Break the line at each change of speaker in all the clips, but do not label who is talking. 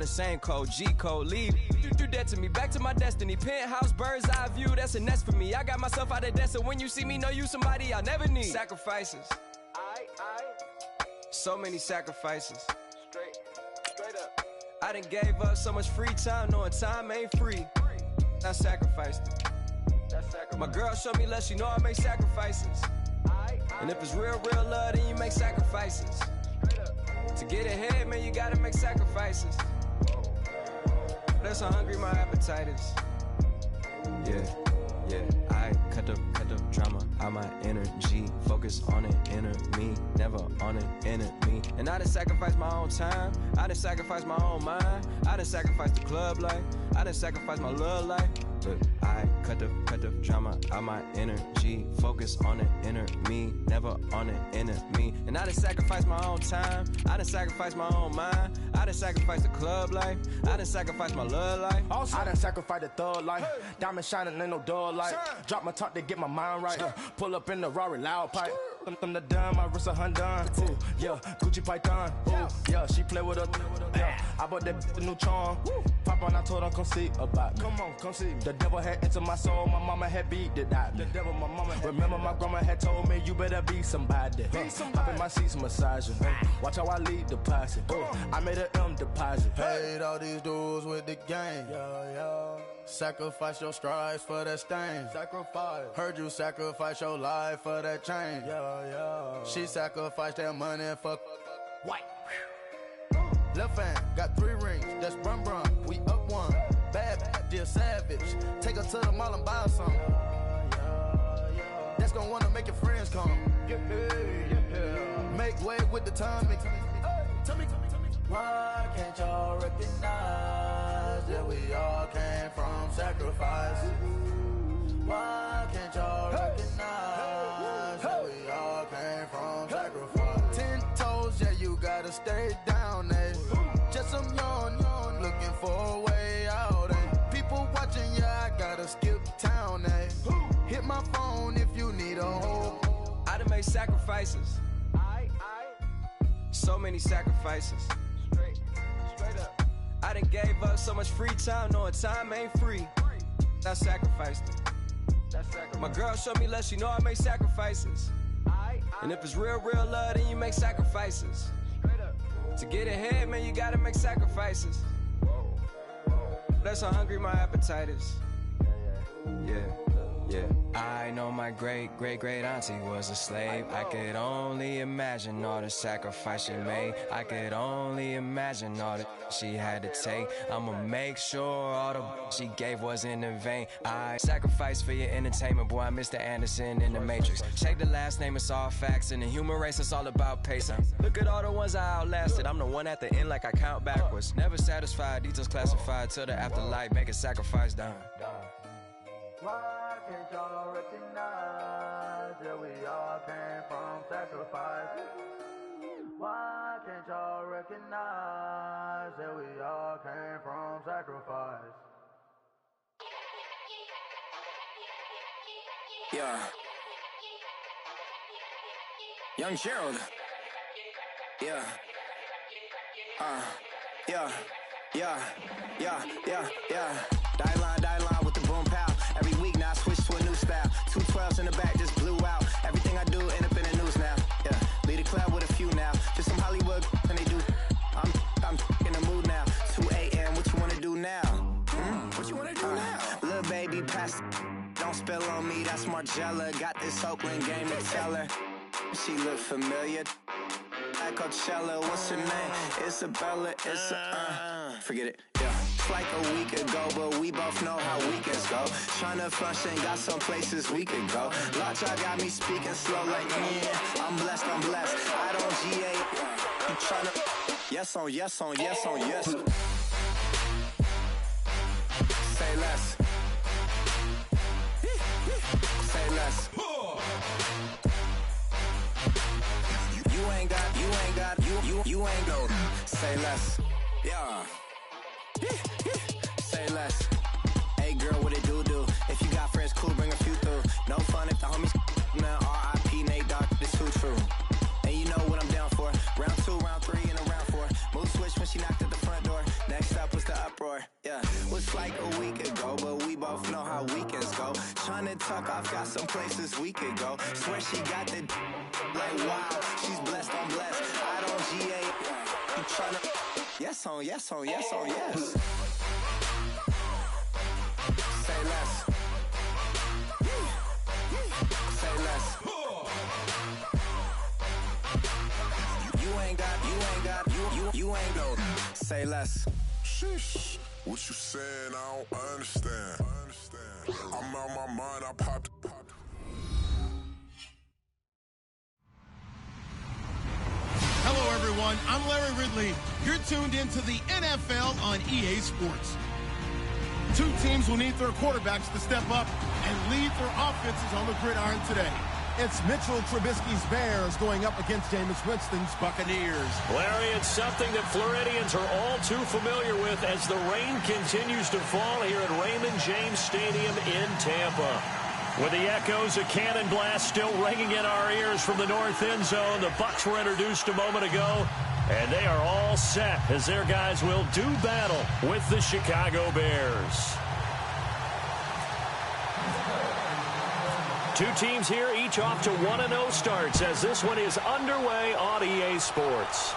the same code, G code, leave. You do that to me, back to my destiny. Penthouse, bird's eye view, that's a nest for me. I got myself out of debt, so when you see me, know you somebody I'll never need. Sacrifices. So many sacrifices. Straight up. I done gave up so much free time, knowing time ain't free. I sacrificed it. My girl showed me love, she know I make sacrifices. And if it's real love, then you make sacrifices. To get ahead, man, you gotta make sacrifices. That's how hungry my appetite is. Yeah. I cut the drama out my energy. Focus on an enemy, never on an enemy. And I done sacrificed my own time. I done sacrificed my own mind. I done sacrificed the club life. I done sacrificed my love life. But I cut the drama out my energy. Focus on an enemy, never on an enemy. And I done sacrificed my own time. I done sacrificed my own mind. I done sacrificed the club life. I done sacrificed my love life.
Also, I done sacrificed the thug life. Diamond shining, ain't no dull light. Drop my top to get my mind right. Pull up in the Rari loud pipe. Them the dime, my wrist a Hyundai. Ooh, yeah, Gucci Python. Ooh, yeah, she play with her. Yeah, I bought that the new charm. Pop on, I told her come see about me. Come on, come see me. The devil had entered my soul, my mama had beat it out. The devil, my mama had remember my grandma had told me you better be somebody. Hop in my seats massaging. Watch how I lead the posse. I made an M deposit.
Paid all these dues with the game. Sacrifice your strides for that stain. Sacrifice. Heard you sacrifice your life for that change. She sacrificed that money for white. Left hand got 3 rings. That's brum brum. We up one. Bad, dear savage. Take her to the mall and buy her some. That's gonna wanna make your friends come. Make way with the timing. Tell me. Why can't y'all recognize that we all came from sacrifice? Why can't y'all recognize that we all came from sacrifice? 10 toes, yeah, you gotta stay down, eh? Just some yawn, looking for a way out, eh? People watching, yeah, I gotta skip town, eh? Hit my phone if you need a hold.
I done made sacrifices. So many sacrifices. Straight up. I done gave up so much free time, knowing time ain't free. I sacrificed it. My girl showed me love, she know I make sacrifices. And if it's real love, then you make sacrifices. To get ahead, man, you gotta make sacrifices. That's how hungry my appetite is. Yeah. I know my great auntie was a slave. I could only imagine all the sacrifice she made. I could only imagine all that she had to take. I'ma make sure all the she gave wasn't in vain. I sacrificed for your entertainment, boy. I'm Mr. Anderson in the Matrix. Check the last name, it's all facts. In the human race, it's all about pacing. Look at all the ones I outlasted. I'm the one at the end like I count backwards. Never satisfied, details classified till the afterlife. Make a sacrifice done.
Why can't y'all recognize that we all came from sacrifice? Why can't y'all recognize that we all came from sacrifice?
Yeah. Young Gerald. Yeah. Die line with the boom pow. Every week now I switch to a new style. 212s in the back just blew out. Everything I do end up in the news now. Yeah, lead a club with a few now. Just some Hollywood and they do. I'm in the mood now. 2 a.m. What you wanna do now? What you wanna do now? Little baby pass. Don't spill on me. That's Margella. Got this Oakland game to tell her. She look familiar. Like Coachella. What's her name? Isabella. Forget it. Yeah. Like a week ago, but we both know how weekends go. Tryna function, got some places we could go. Lot y'all got me speaking slow like, yeah, I'm blessed. I don't GA. You tryna, yes on yes. Say less. Say less. You ain't go. Say less. Yeah. Say less. Hey girl, what it do? If you got friends, cool, bring a few through. No fun if the homies man. R.I.P. Nate Dogg, it's too true. And you know what I'm down for. Round 2, round 3, and a round 4. Move switch when she knocked at the front door. Next up. just like a week ago, but we both know how weekends go. Tryna tuck off, got some places we could go. Swear she got the like wow, she's blessed, I'm blessed. I don't GA. You tryna yes on yes on yes on yes. Say less. Say less. You ain't go. Say less.
Sheesh. What you saying? I don't understand. I'm out my mind. I popped.
Hello, everyone. I'm Larry Ridley. You're tuned into the NFL on EA Sports. Two teams will need their quarterbacks to step up and lead their offenses on the gridiron today. It's Mitchell Trubisky's Bears going up against Jameis Winston's Buccaneers.
Larry, it's something that Floridians are all too familiar with as the rain continues to fall here at Raymond James Stadium in Tampa. With the echoes of cannon blast still ringing in our ears from the north end zone, the Bucs were introduced a moment ago, and they are all set as their guys will do battle with the Chicago Bears. Two teams here, each off to 1-0 starts as this one is underway on EA Sports.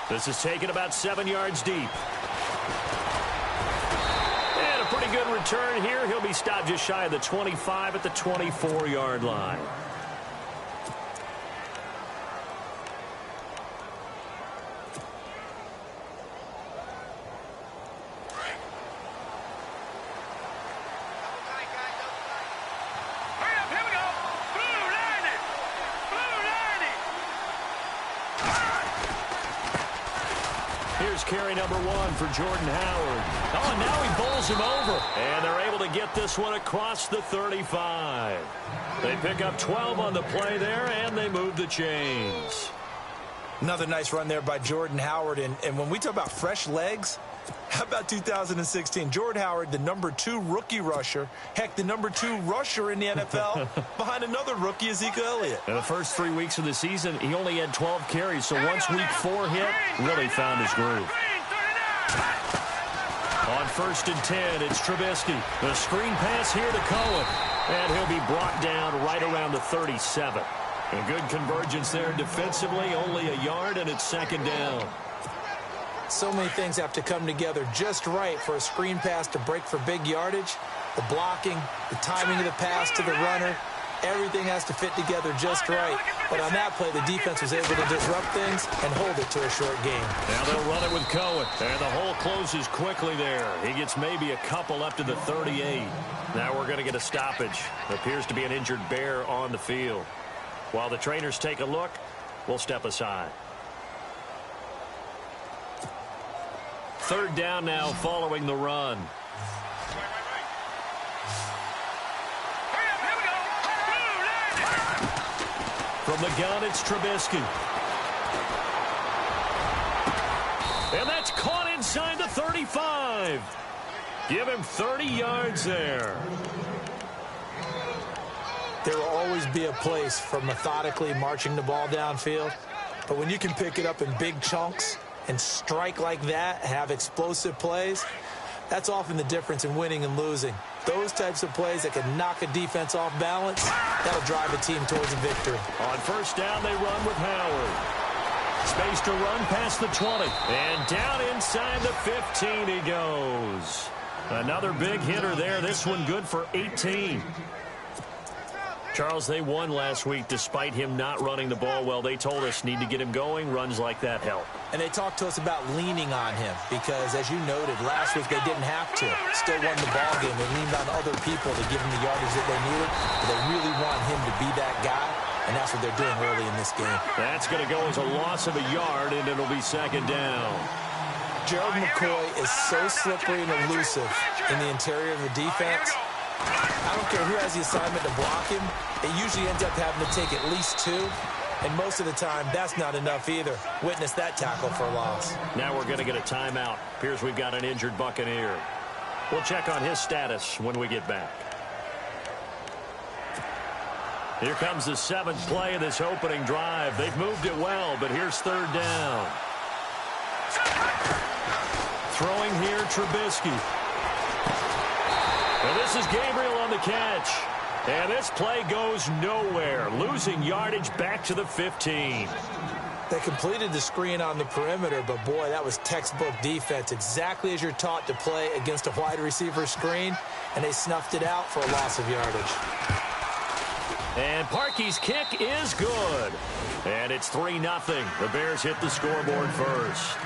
This is taken about 7 yards deep. And a pretty good return here. He'll be stopped just shy of the 25 at the 24-yard line. Carry number 1 for Jordan Howard. Oh, and now he bowls him over. And they're able to get this one across the 35. They pick up 12 on the play there, and they move the chains.
Another nice run there by Jordan Howard. And when we talk about fresh legs, how about 2016? Jordan Howard, the number 2 rookie rusher. Heck, the number 2 rusher in the NFL behind another rookie, Ezekiel Elliott.
In the first 3 weeks of the season, he only had 12 carries. So once week 4 hit, really found his groove. On 1st and 10, it's Trubisky. The screen pass here to Cohen. And he'll be brought down right around the 37. A good convergence there defensively, only a yard, and it's second down.
So many things have to come together just right for a screen pass to break for big yardage. The blocking, the timing of the pass to the runner, everything has to fit together just right. But on that play, the defense was able to disrupt things and hold it to a short game.
Now they'll run it with Cohen. And the hole closes quickly there. He gets maybe a couple up to the 38. Now we're going to get a stoppage. Appears to be an injured Bear on the field. While the trainers take a look, we'll step aside. Third down now following the run. From the gun, it's Trubisky. And that's caught inside the 35. Give him 30 yards there.
There will always be a place for methodically marching the ball downfield. But when you can pick it up in big chunks and strike like that, have explosive plays, that's often the difference in winning and losing. Those types of plays that can knock a defense off balance, that'll drive a team towards a victory.
On first down, they run with Howard. Space to run past the 20. And down inside the 15 he goes. Another big hitter there. This one good for 18. Charles, they won last week despite him not running the ball well. They told us need to get him going. Runs like that help.
And they talked to us about leaning on him because, as you noted, last week they didn't have to. Still won the ball game. They leaned on other people to give him the yardage that they needed. But they really want him to be that guy, and that's what they're doing early in this game.
That's going to go as a loss of a yard, and it'll be second down.
Gerald McCoy is so slippery and elusive in the interior of the defense. I don't care who has the assignment to block him. It usually ends up having to take at least 2. And most of the time, that's not enough either. Witness that tackle for a loss.
Now we're going to get a timeout. Appears we've got an injured Buccaneer. We'll check on his status when we get back. Here comes the 7th play of this opening drive. They've moved it well, but here's third down. Throwing here, Trubisky. And this is Gabriel on the catch. And this play goes nowhere, losing yardage back to the 15.
They completed the screen on the perimeter, but boy, that was textbook defense, exactly as you're taught to play against a wide receiver screen, and they snuffed it out for a loss of yardage.
And Parkey's kick is good. And it's 3-0. The Bears hit the scoreboard first.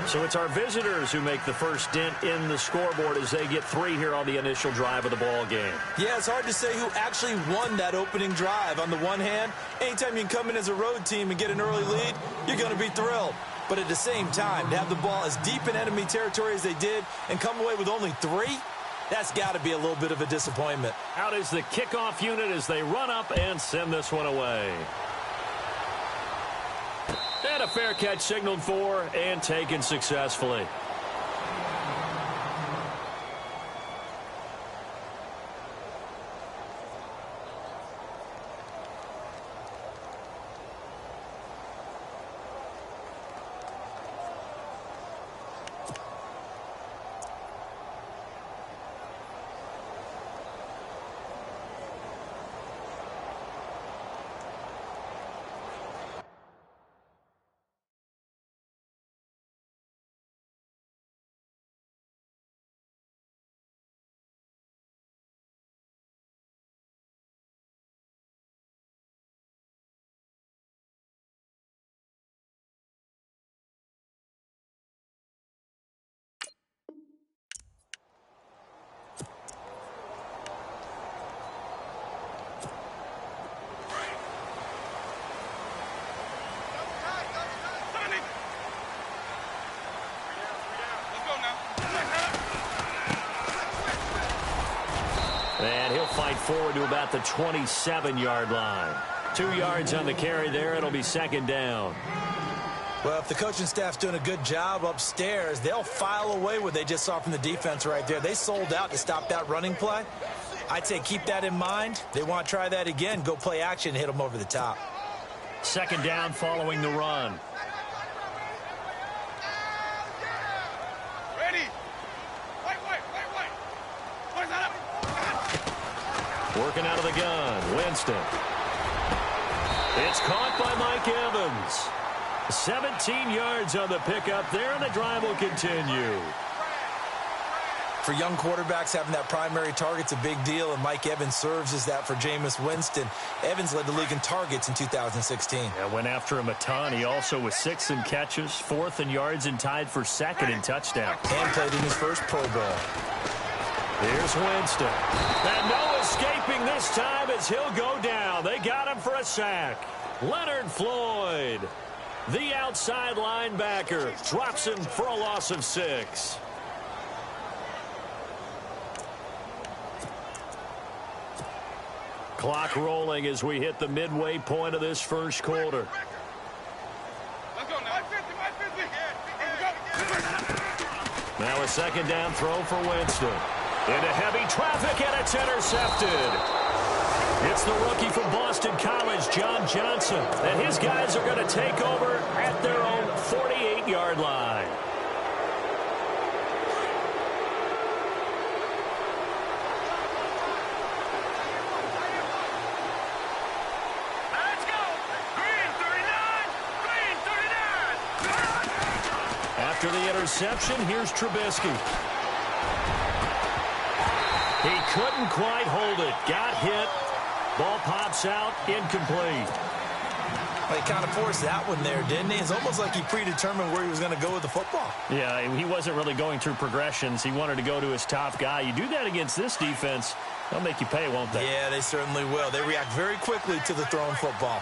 So it's our visitors who make the first dent in the scoreboard as they get 3 here on the initial drive of the ball game.
Yeah, it's hard to say who actually won that opening drive. On the one hand, anytime you can come in as a road team and get an early lead, you're going to be thrilled. But at the same time, to have the ball as deep in enemy territory as they did and come away with only 3, that's got to be a little bit of a disappointment.
Out is the kickoff unit as they run up and send this one away. And a fair catch signaled for and taken successfully. And he'll fight forward to about the 27-yard line. 2 yards on the carry there. It'll be second down.
Well, if the coaching staff's doing a good job upstairs, they'll file away what they just saw from the defense right there. They sold out to stop that running play. I'd say keep that in mind. They want to try that again. Go play action, hit them over the top.
Second down following the run. Working out of the gun, Winston. It's caught by Mike Evans. 17 yards on the pickup there, and the drive will continue.
For young quarterbacks, having that primary target's a big deal, and Mike Evans serves as that for Jameis Winston. Evans led the league in targets in 2016.
Yeah, went after him a ton. He also was 6th in catches, 4th in yards, and tied for 2nd in touchdowns.
And played in his first Pro Bowl.
Here's Winston. And no escaping this time as he'll go down. They got him for a sack. Leonard Floyd, the outside linebacker, drops him for a loss of 6. Clock rolling as we hit the midway point of this first quarter. Now a second down throw for Winston. Into heavy traffic, and it's intercepted. It's the rookie from Boston College, John Johnson. And his guys are going to take over at their own 48-yard line.
Let's go. Green 39.
After the interception, here's Trubisky. He couldn't quite hold it. Got hit. Ball pops out. Incomplete.
Well, he kind of forced that one there, didn't he? It's almost like he predetermined where he was going to go with the football.
Yeah, he wasn't really going through progressions. He wanted to go to his top guy. You do that against this defense, they'll make you pay, won't they?
Yeah, they certainly will. They react very quickly to the thrown football.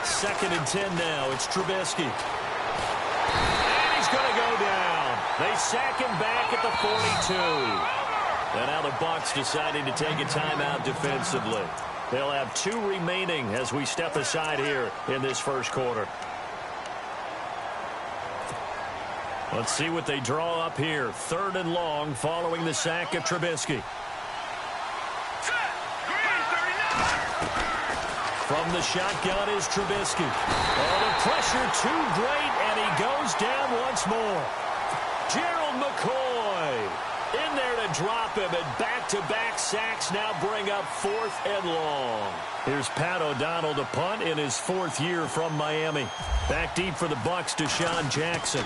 Second and 10 now. It's Trubisky. Going to go down. They sack him back at the 42. And now the Bucs deciding to take a timeout defensively. They'll have 2 remaining as we step aside here in this first quarter. Let's see what they draw up here. 3rd and long following the sack of Trubisky. From the shotgun is Trubisky. Oh, the pressure too great, and he goes down once more. Gerald McCoy in there to drop him, and back-to-back sacks now bring up 4th and long. Here's Pat O'Donnell to punt in his 4th year from Miami. Back deep for the Bucs, Deshaun Jackson.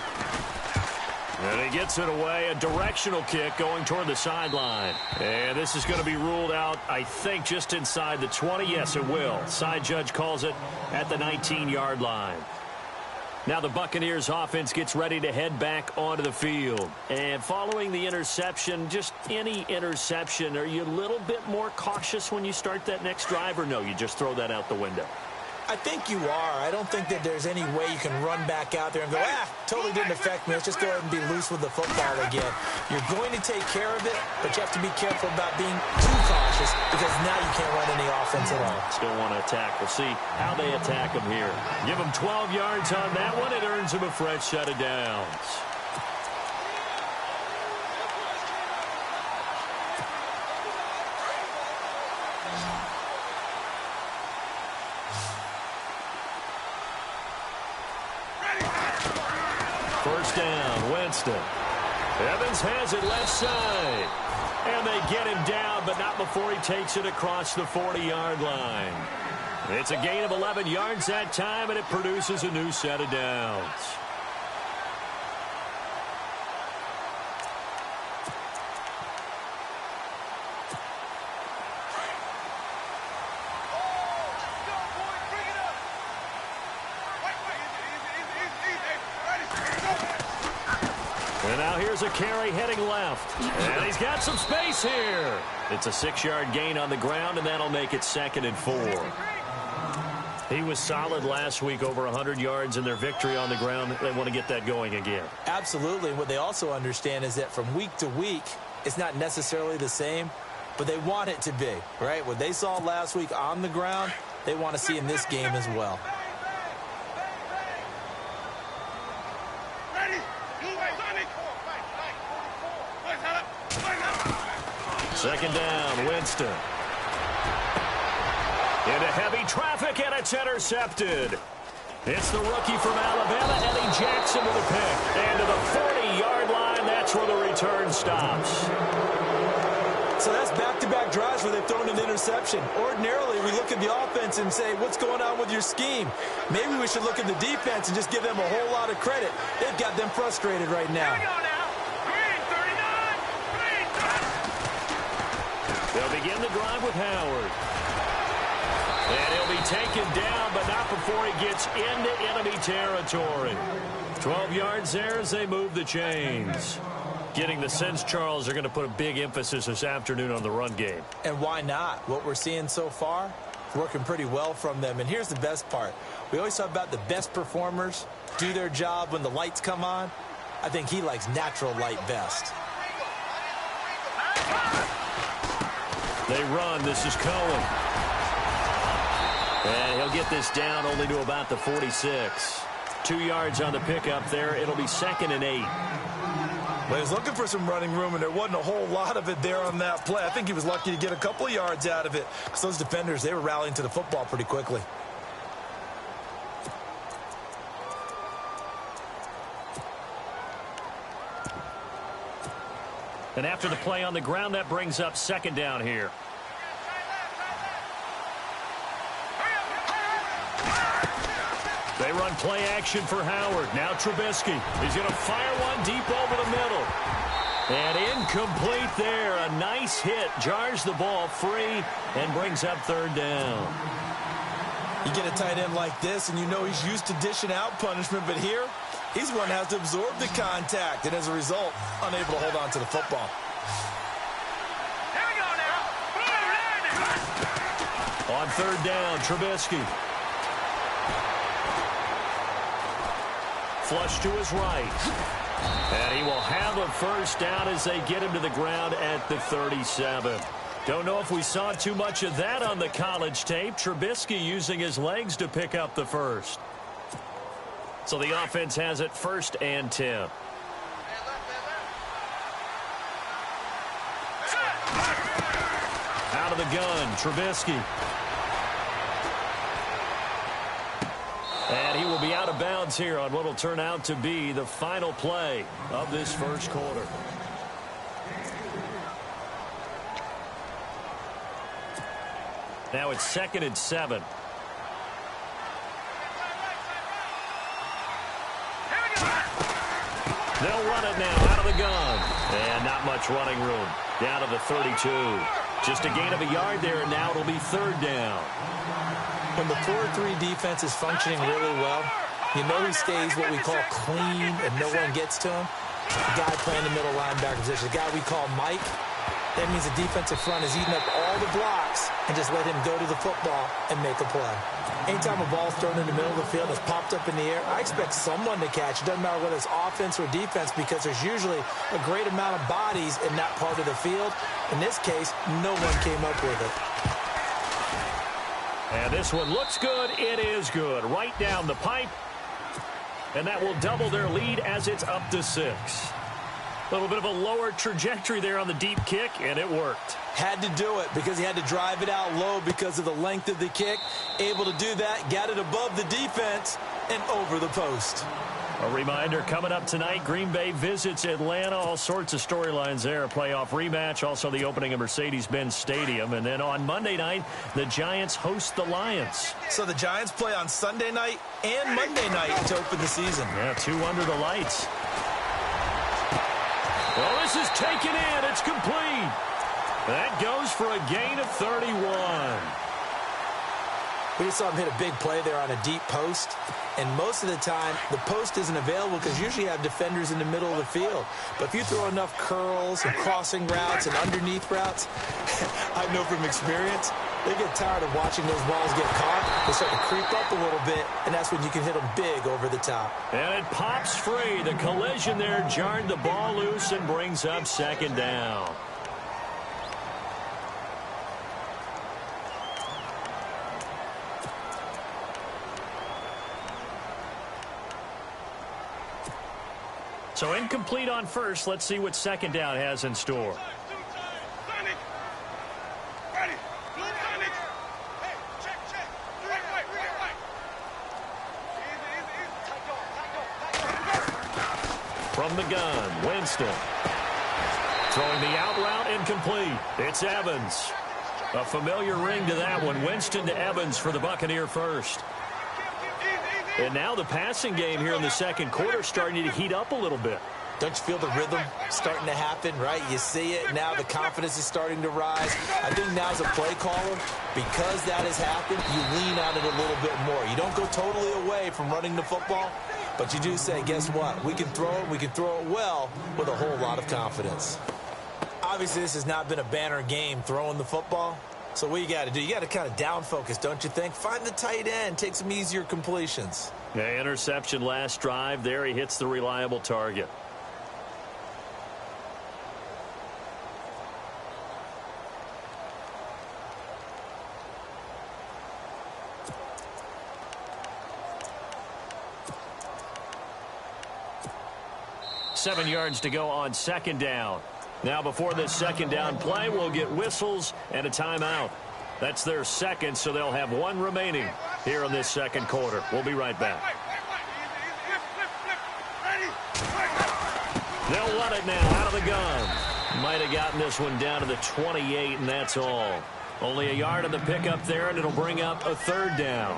And he gets it away, a directional kick going toward the sideline. And this is going to be ruled out, I think, just inside the 20. Yes, it will. Side judge calls it at the 19-yard line. Now the Buccaneers offense gets ready to head back onto the field. And following the interception, just any interception, are you a little bit more cautious when you start that next drive, or no, you just throw that out the window?
I think you are. I don't think that there's any way you can run back out there and go, totally didn't affect me. Let's just go ahead and be loose with the football again. You're going to take care of it, but you have to be careful about being too cautious because now you can't run any offense at all.
Still want to attack. We'll see how they attack him here. Give him 12 yards on that one. It earns him a fresh set of downs. First down, Winston. Evans has it left side. And they get him down, but not before he takes it across the 40-yard line. It's a gain of 11 yards that time, and it produces a new set of downs. And now here's a carry heading left. And he's got some space here. It's a 6-yard gain on the ground, and that'll make it 2nd and 4. He was solid last week, over 100 yards in their victory on the ground. They want to get that going again.
Absolutely. What they also understand is that from week to week, it's not necessarily the same, but they want it to be, right? What they saw last week on the ground, they want to see in this game as well.
Second down, Winston. Into heavy traffic, and it's intercepted. It's the rookie from Alabama, Eddie Jackson, with a pick. And to the 40-yard line, that's where the return stops.
So that's back-to-back drives where they've thrown an interception. Ordinarily, we look at the offense and say, what's going on with your scheme? Maybe we should look at the defense and just give them a whole lot of credit. They've got them frustrated right now.
They'll begin the drive with Howard. And he'll be taken down, but not before he gets into enemy territory. 12 yards there as they move the chains. Getting the sense, Charles, they're going to put a big emphasis this afternoon on the run game.
And why not? What we're seeing so far, working pretty well from them. And here's the best part. We always talk about the best performers do their job when the lights come on. I think he likes natural light best.
They run. This is Cohen. And he'll get this down only to about the 46. 2 yards on the pickup there. It'll be 2nd and 8.
Well, he was looking for some running room, and there wasn't a whole lot of it there on that play. I think he was lucky to get a couple of yards out of it because those defenders, they were rallying to the football pretty quickly.
And after the play on the ground, that brings up 2nd down here. They run play action for Howard. Now Trubisky. He's going to fire one deep over the middle. And incomplete there. A nice hit. Jars the ball free and brings up 3rd down.
You get a tight end like this, and you know he's used to dishing out punishment, but here, he's one that has to absorb the contact, and as a result, unable to hold on to the football.
Here we go now.
On 3rd down, Trubisky. Flush to his right. And he will have a first down as they get him to the ground at the 37. Don't know if we saw too much of that on the college tape. Trubisky using his legs to pick up the first. So the offense has it 1st and 10. Out of the gun, Trubisky. And he will be out out of bounds here on what will turn out to be the final play of this first quarter. Now it's 2nd and 7. They'll run it now out of the gun. And not much running room. Down to the 32. Just a gain of a yard there, and now it'll be 3rd down.
When the 4-3 defense is functioning really well, you know who stays what we call clean and no one gets to him? The guy playing the middle linebacker position, the guy we call Mike. That means the defensive front is eating up all the blocks and just let him go to the football and make a play. Anytime a ball's thrown in the middle of the field and it's popped up in the air, I expect someone to catch. It doesn't matter whether it's offense or defense because there's usually a great amount of bodies in that part of the field. In this case, no one came up with it.
And this one looks good. It is good. Right down the pipe. And that will double their lead as it's up to 6. A little bit of a lower trajectory there on the deep kick, and it worked.
Had to do it because he had to drive it out low because of the length of the kick. Able to do that, got it above the defense and over the post.
A reminder, coming up tonight, Green Bay visits Atlanta. All sorts of storylines there. A playoff rematch, also the opening of Mercedes-Benz Stadium. And then on Monday night, the Giants host the Lions.
So the Giants play on Sunday night and Monday night to open the season.
Yeah, 2 under the lights. Well, this is taken in. It's complete. That goes for a gain of 31.
We just saw him hit a big play there on a deep post. And most of the time, the post isn't available because usually you have defenders in the middle of the field. But if you throw enough curls and crossing routes and underneath routes, I know from experience, they get tired of watching those balls get caught. They start to creep up a little bit, and that's when you can hit them big over the top.
And it pops free. The collision there jarred the ball loose and brings up 2nd down. So incomplete on first. Let's see what 2nd down has in store. From the gun, Winston. Throwing the out route, incomplete. It's Evans. A familiar ring to that one. Winston to Evans for the Buccaneer first. And now the passing game here in the 2nd quarter starting to heat up a little bit.
Don't you feel the rhythm starting to happen, right? You see it. Now the confidence is starting to rise. I think now as a play caller, because that has happened, you lean on it a little bit more. You don't go totally away from running the football, but you do say, guess what? We can throw it. We can throw it well with a whole lot of confidence. Obviously, this has not been a banner game throwing the football. So what you got to do, you got to kind of down focus, don't you think? Find the tight end, take some easier completions.
Yeah, interception last drive. There he hits the reliable target. Seven yards to go on 2nd down. Now before this 2nd down play, we'll get whistles and a timeout. That's their 2nd, so they'll have 1 remaining here in this 2nd quarter. We'll be right back. They'll run it now out of the gun. Might have gotten this one down to the 28, and that's all. Only a yard on the pickup there, and it'll bring up a 3rd down.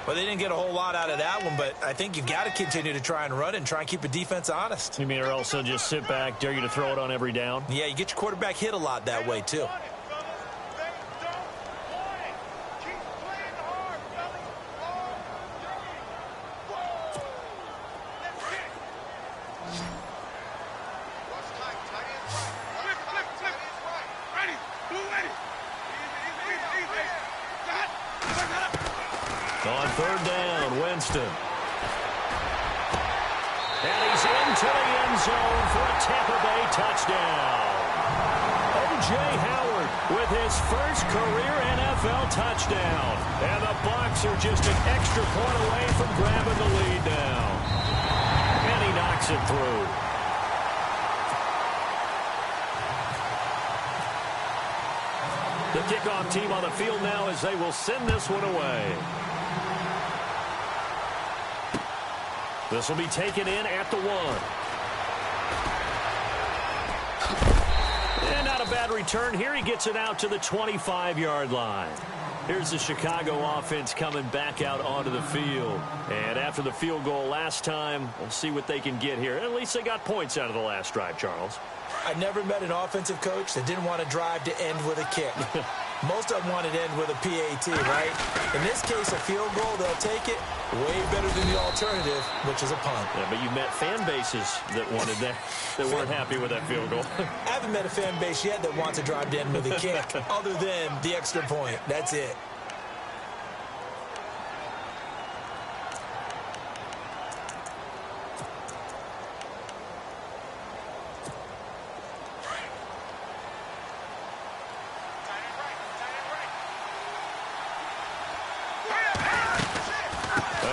Well, they didn't get a whole lot out of that one, but I think you've got to continue to try and run and try and keep the defense honest.
You mean or also just sit back, dare you to throw it on every down?
Yeah, you get your quarterback hit a lot that way, too.
On 3rd down, Winston. And he's into the end zone for a Tampa Bay touchdown. O.J. Howard with his first career NFL touchdown. And the Bucs are just an extra point away from grabbing the lead now. And he knocks it through. The kickoff team on the field now as they will send this one away. This will be taken in at the 1. And not a bad return here. He gets it out to the 25-yard line. Here's the Chicago offense coming back out onto the field. And after the field goal last time, we'll see what they can get here. At least they got points out of the last drive, Charles.
I never met an offensive coach that didn't want to drive to end with a kick. Most of them wanted to end with a PAT, right? In this case, a field goal, they'll take it. Way better than the alternative, which is a punt.
Yeah, but you met fan bases that wanted that, that weren't happy with that field goal.
I haven't met a fan base yet that wants to drive to end with a kick, other than the extra point. That's it.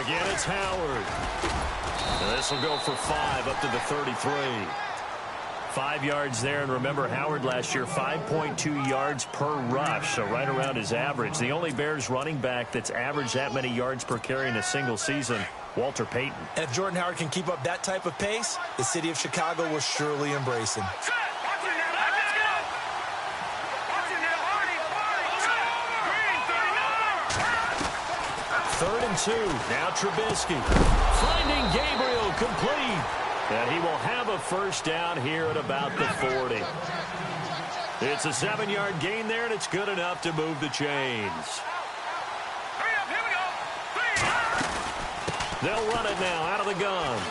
Again, it's Howard. And this will go for 5 up to the 33. 5 yards there, and remember Howard last year, 5.2 yards per rush, so right around his average. The only Bears running back that's averaged that many yards per carry in a single season, Walter Payton.
And if Jordan Howard can keep up that type of pace, the city of Chicago will surely embrace him.
Third and 2. Now Trubisky finding Gabriel complete. And he will have a first down here at about the 40. It's a 7-yard gain there, and it's good enough to move the chains. They'll run it now out of the gun.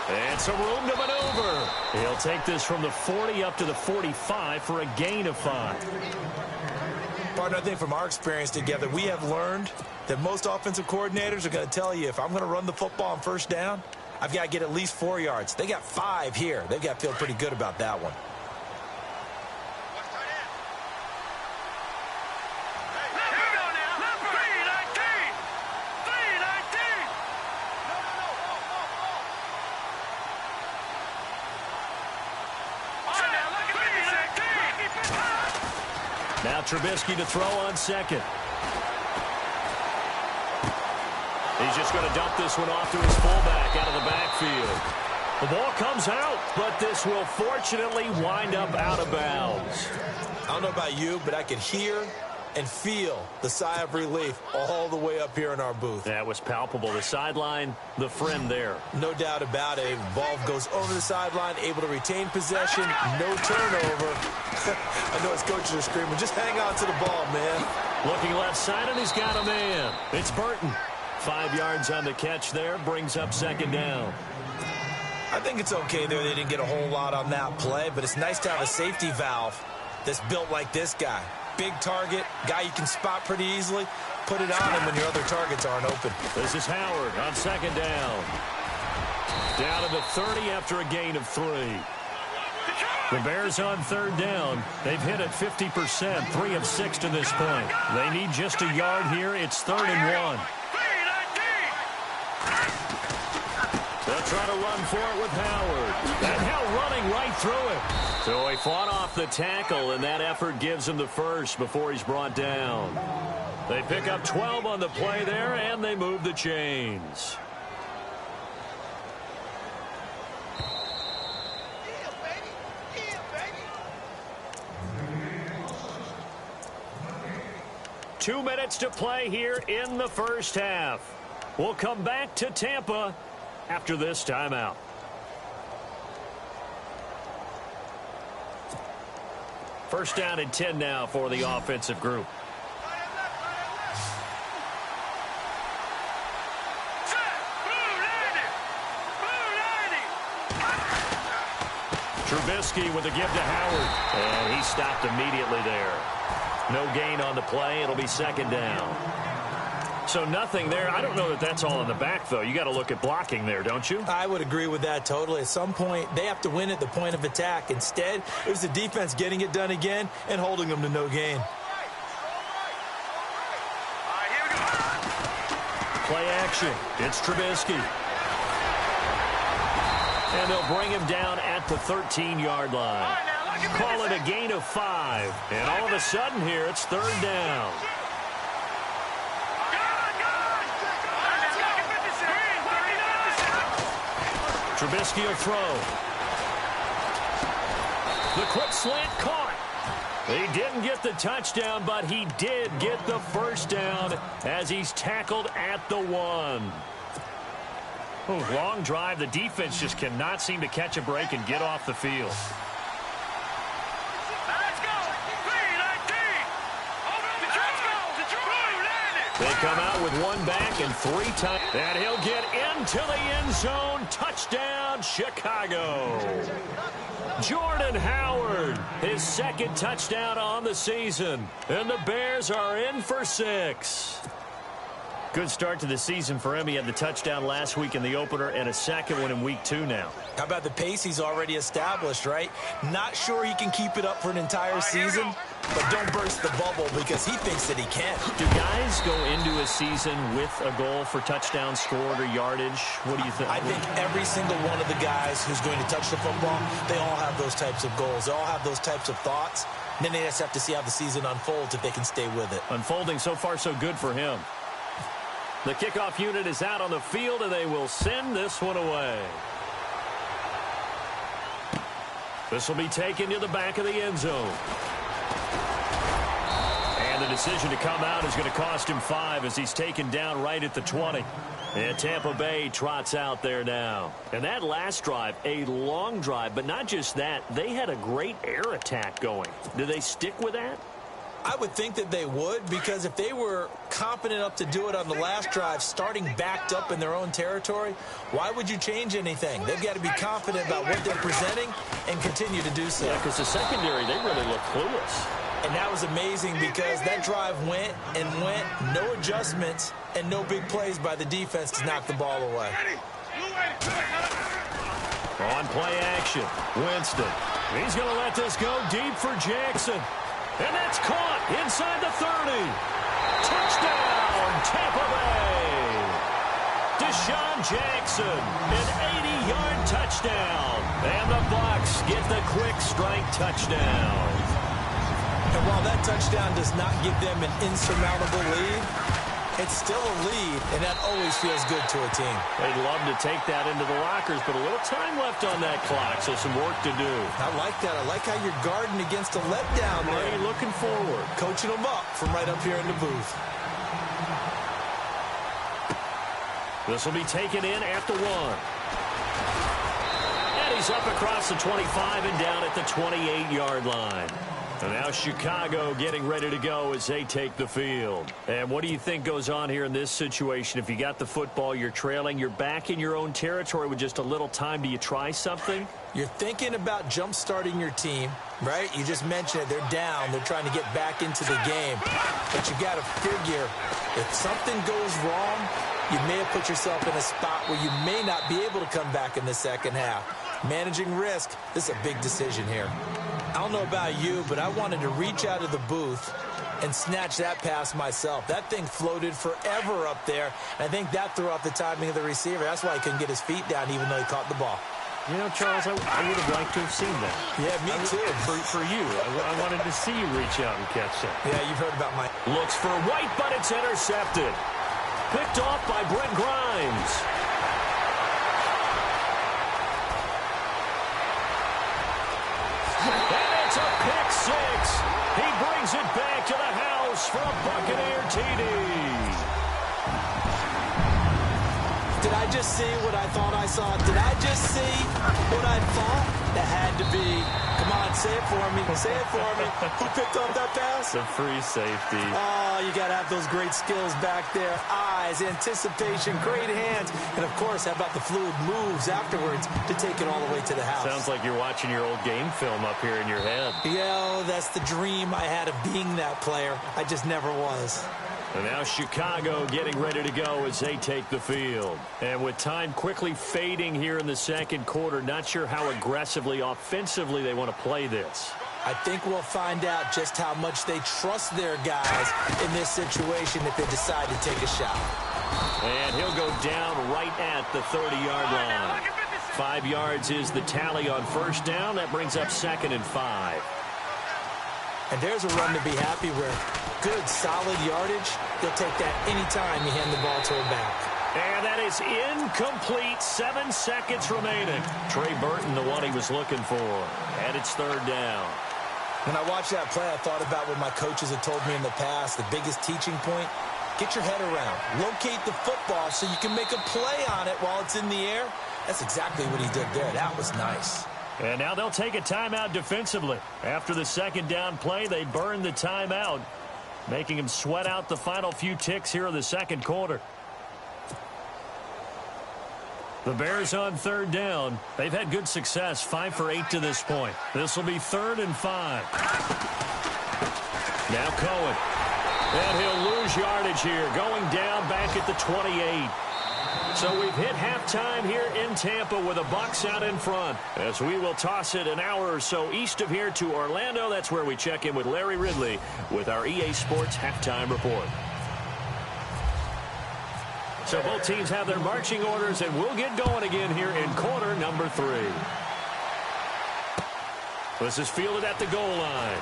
And some room to maneuver. He'll take this from the 40 up to the 45 for a gain of 5.
Partner, I think from our experience together, we have learned that most offensive coordinators are going to tell you, if I'm going to run the football on first down, I've got to get at least 4 yards. They got 5 here. They've got to feel pretty good about that one.
Now Trubisky to throw on second. He's just going to dump this one off to his fullback out of the backfield. The ball comes out, but this will fortunately wind up out of bounds.
I don't know about you, but I could hear and feel the sigh of relief all the way up here in our booth.
That was palpable. The sideline, the friend there.
No doubt about it. Ball goes over the sideline, able to retain possession, no turnover. I know his coaches are screaming, just hang on to the ball, man.
Looking left side, and he's got a man. It's Burton. 5 yards on the catch there, brings up second down.
I think it's okay there. They didn't get a whole lot on that play, but it's nice to have a safety valve that's built like this guy. Big target, guy you can spot pretty easily. Put it on him when your other targets aren't open.
This is Howard on second down. Down to the 30 after a gain of 3. The Bears on third down. They've hit it 50%, 3 of 6 to this point. They need just a yard here. It's 3rd and 1. They'll try to run for it with Howard. And now running right through it. So he fought off the tackle, and that effort gives him the first before he's brought down. They pick up 12 on the play there, and they move the chains. Two minutes to play here in the first half. We'll come back to Tampa after this timeout. First down and 10 now for the offensive group. Trubisky with a give to Howard. And he stopped immediately there. No gain on the play. It'll be second down. So nothing there. I don't know that that's all in the back, though. You got to look at blocking there, don't you?
I would agree with that totally. At some point, they have to win at the point of attack. Instead, it was the defense getting it done again and holding them to no gain.
Play action. It's Trubisky. And they'll bring him down at the 13-yard line. Call it a gain of 5. And all of a sudden here, it's third down. Trubisky will throw. The quick slant caught. He didn't get the touchdown, but he did get the first down as he's tackled at the 1. Ooh, long drive. The defense just cannot seem to catch a break and get off the field. They come out with one back and 3 times. And he'll get into the end zone. Touchdown, Chicago. Jordan Howard, his second touchdown on the season. And the Bears are in for 6. Good start to the season for him. He had the touchdown last week in the opener and a second one in week 2 now.
How about the pace he's already established, right? Not sure he can keep it up for an entire season, but don't burst the bubble because he thinks that he can.
Do guys go into a season with a goal for touchdown scored or yardage? What do you think?
I think every single one of the guys who's going to touch the football, they all have those types of goals. They all have those types of thoughts. And then they just have to see how the season unfolds if they can stay with it.
Unfolding so far so good for him. The kickoff unit is out on the field, and they will send this one away. This will be taken to the back of the end zone. And the decision to come out is going to cost him 5 as he's taken down right at the 20. And Tampa Bay trots out there now. And that last drive, a long drive, but not just that. They had a great air attack going. Do they stick with that?
I would think that they would, because if they were confident enough to do it on the last drive, starting backed up in their own territory, why would you change anything? They've got to be confident about what they're presenting and continue to do so.
Yeah, because the secondary, they really look clueless.
And that was amazing because that drive went and went, no adjustments and no big plays by the defense to knock the ball away.
On play action, Winston. He's going to let this go deep for Jackson. And that's caught inside the 30. Touchdown, Tampa Bay. Deshaun Jackson, an 80-yard touchdown. And the Bucs get the quick strike touchdown.
And while that touchdown does not give them an insurmountable lead, it's still a lead, and that always feels good to a team.
They'd love to take that into the lockers, but a little time left on that clock, so some work to do.
I like that. I like how you're guarding against a letdown there.
Right, looking forward.
Coaching them up from right up here in the booth.
This will be taken in at the 1. And he's up across the 25 and down at the 28-yard line. And now Chicago getting ready to go as they take the field. And what do you think goes on here in this situation? If you got the football, you're trailing, you're back in your own territory with just a little time. Do you try something?
You're thinking about jump-starting your team, right? You just mentioned it. They're down. They're trying to get back into the game. But you got to figure if something goes wrong, you may have put yourself in a spot where you may not be able to come back in the second half. Managing risk, this is a big decision here. I don't know about you, but I wanted to reach out of the booth and snatch that pass myself. That thing floated forever up there, and I think that threw off the timing of the receiver. That's why he couldn't get his feet down even though he caught the ball.
You know, Charles, I would have liked to have seen that.
Yeah, me too.
For you. I wanted to see you reach out and catch that.
Yeah, you've heard about my...
Looks for White, but it's intercepted. Picked off by Brent Grimes. And it's a pick 6. He brings it back to the house for a Buccaneer TD.
Did I just see what I thought I saw? Did I just see what I thought? That had to be. Come on, say it for me. Say it for me. Who picked up that pass?
The free safety.
Oh, you got to have those great skills back there. Eyes, anticipation, great hands. And, of course, how about the fluid moves afterwards to take it all the way to the house?
Sounds like you're watching your old game film up here in your head.
Yeah, that's the dream I had of being that player. I just never was.
And now Chicago getting ready to go as they take the field. And with time quickly fading here in the second quarter, not sure how aggressively, offensively they want to play this.
I think we'll find out just how much they trust their guys in this situation if they decide to take a shot.
And he'll go down right at the 30-yard line. 5 yards is the tally on first down. That brings up 2nd and 5.
And there's a run to be happy with. Good, solid yardage. They'll take that anytime you hand the ball to him back.
And that is incomplete. 7 seconds remaining. Trey Burton, the one he was looking for. And it's third down.
When I watched that play, I thought about what my coaches had told me in the past. The biggest teaching point, get your head around. Locate the football so you can make a play on it while it's in the air. That's exactly what he did there. That was nice.
And now they'll take a timeout defensively. After the second down play, they burn the timeout, making him sweat out the final few ticks here in the second quarter. The Bears on third down. They've had good success, 5 for 8 to this point. This will be 3rd and 5. Now Cohen. And he'll lose yardage here, going down back at the 28. So we've hit halftime here in Tampa with the Bucs out in front. As we will toss it an hour or so east of here to Orlando. That's where we check in with Larry Ridley with our EA Sports Halftime Report. So both teams have their marching orders, and we'll get going again here in quarter number 3. This is fielded at the goal line.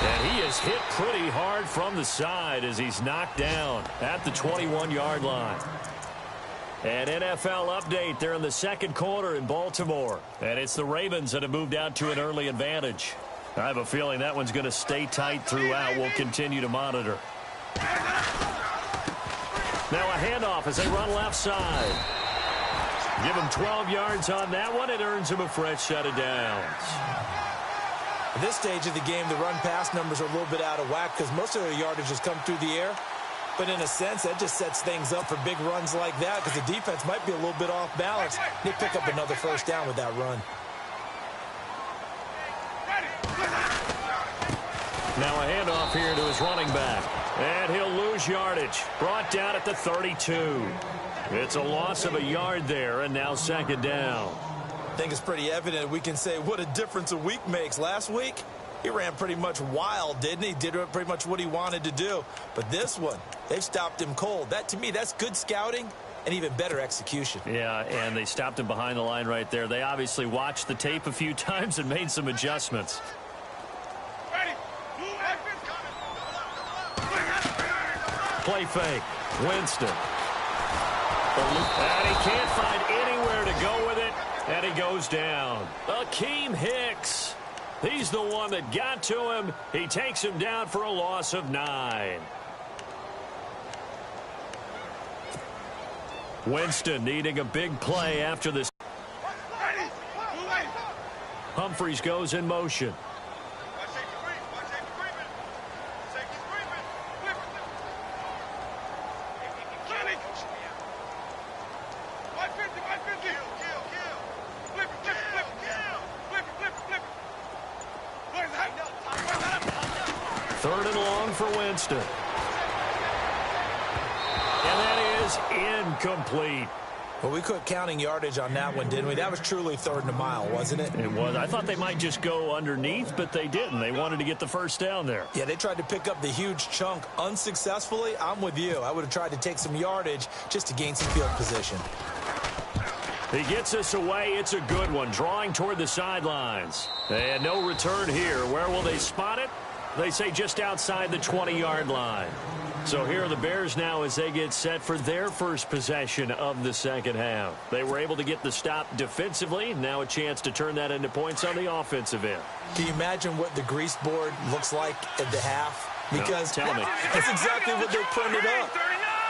And he is hit pretty hard from the side as he's knocked down at the 21-yard line. An NFL update there in the second quarter in Baltimore. And it's the Ravens that have moved out to an early advantage. I have a feeling that one's going to stay tight throughout. We'll continue to monitor. Now a handoff as they run left side. Give him 12 yards on that one. It earns him a fresh set of downs.
At this stage of the game, the run-pass numbers are a little bit out of whack because most of their yardage has come through the air. But in a sense, that just sets things up for big runs like that because the defense might be a little bit off balance. They pick up another first down with that run.
Now a handoff here to his running back. And he'll lose yardage. Brought down at the 32. It's a loss of a yard there, and now second down.
I think it's pretty evident we can say what a difference a week makes. Last week, he ran pretty much wild, didn't he? Did pretty much what he wanted to do. But this one, they've stopped him cold. That, to me, that's good scouting and even better execution.
Yeah, and they stopped him behind the line right there. They obviously watched the tape a few times and made some adjustments. Play fake. Winston. And he can't find anywhere to go with it. And he goes down. Akeem Hicks. He's the one that got to him. He takes him down for a loss of 9. Winston needing a big play after this. Humphries goes in motion. Third and long for Winston. And that is incomplete.
Well, we quit counting yardage on that one, didn't we? That was truly 3rd and a mile, wasn't it?
It was. I thought they might just go underneath, but they didn't. They wanted to get the first down there.
Yeah, they tried to pick up the huge chunk unsuccessfully. I'm with you. I would have tried to take some yardage just to gain some field position.
He gets us away. It's a good one. Drawing toward the sidelines. And no return here. Where will they spot it? They say just outside the 20-yard line. So here are the Bears now as they get set for their first possession of the second half. They were able to get the stop defensively. Now a chance to turn that into points on the offensive end.
Can you imagine what the grease board looks like at the half? Because
no, tell me.
That's exactly what they printed up.